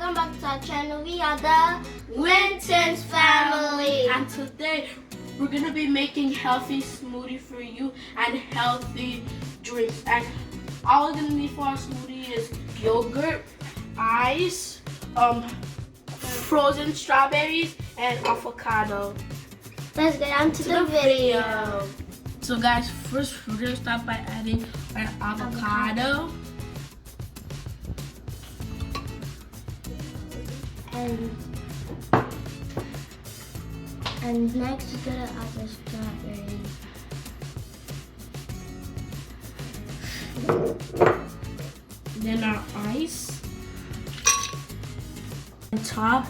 welcome back to our channel. We are the Lington's family. And today we're gonna be making healthy smoothie for you and healthy drinks. And all we're gonna need for our smoothie is yogurt, ice, frozen strawberries, and avocado. Let's get on to the video. So guys, first we're gonna start by adding our avocado. And next we're gonna add the strawberries. Then our ice on top,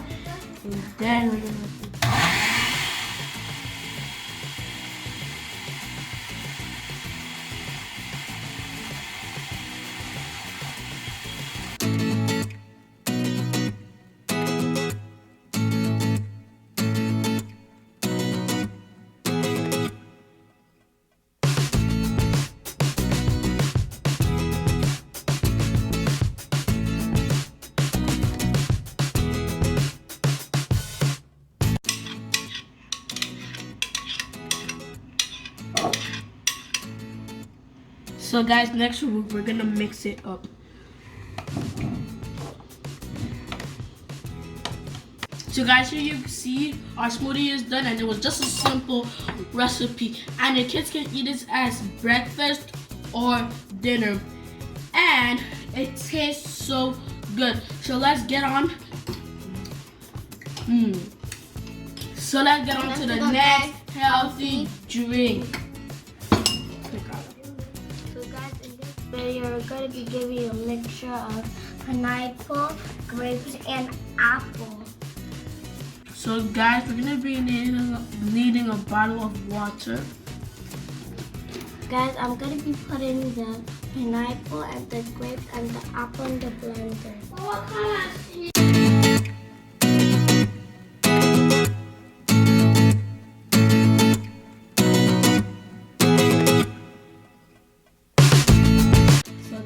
and then we're gonna So guys, next we're gonna mix it up. So guys, here you can see our smoothie is done, and it was just a simple recipe. And the kids can eat this as breakfast or dinner. And it tastes so good. So let's get on. So let's get on to the next healthy drink. Video, we're going to be giving you a mixture of pineapple, grapes, and apple. So guys, we're going to be needing a bottle of water. Guys, I'm going to be putting the pineapple and the grapes and the apple in the blender. What kind of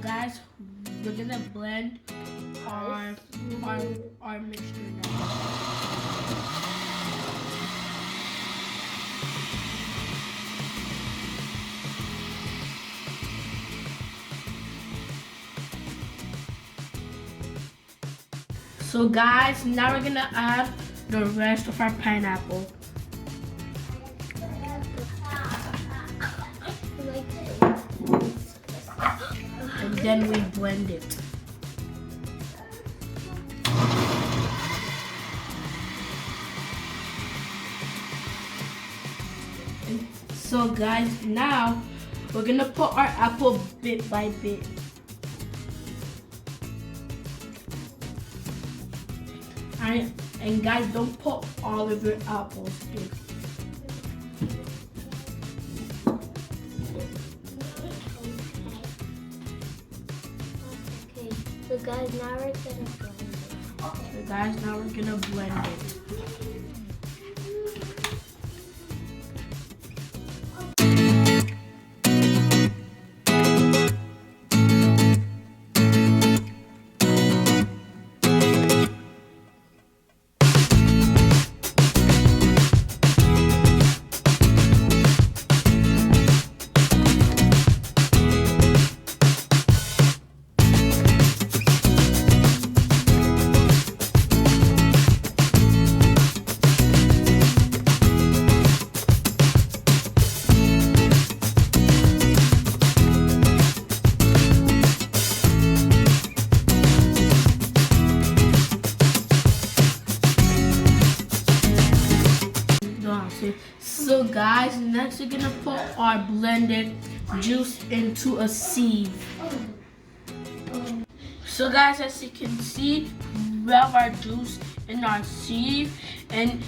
guys, we're gonna blend our mixture now. So guys, now we're gonna add the rest of our pineapple. And then we blend it. And so guys, now we're gonna put our apple bit by bit. And guys, don't put all of your apples in. So guys, now we're gonna blend it. So guys, now we're gonna blend it. So guys, next we're gonna put our blended juice into a sieve. So guys, as you can see, we have our juice in our sieve, and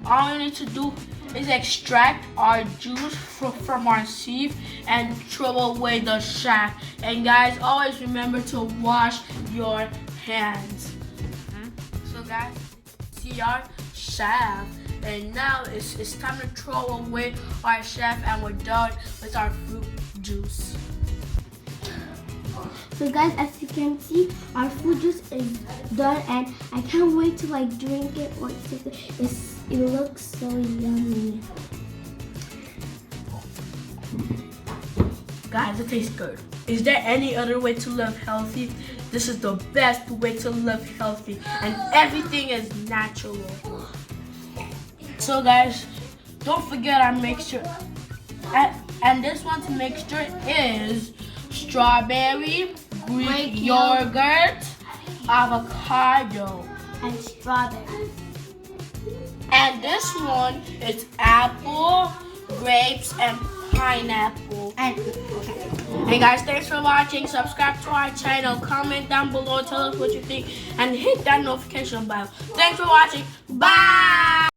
all we need to do is extract our juice from our sieve and throw away the shaft. And guys, always remember to wash your hands. So guys, see our shaft. And now it's time to throw away our shaft, and we're done with our fruit juice. So guys, as you can see, our food juice is done, and I can't wait to like drink it or taste it. It looks so yummy. Guys, it tastes good. Is there any other way to live healthy? This is the best way to live healthy, and everything is natural. So guys, don't forget our mixture. And this one's mixture is strawberry, Greek yogurt, avocado, And strawberry. and this one is apple, grapes, and pineapple. And Hey guys, thanks for watching. Subscribe to our channel, comment down below, tell us what you think, and hit that notification bell. Thanks for watching. Bye!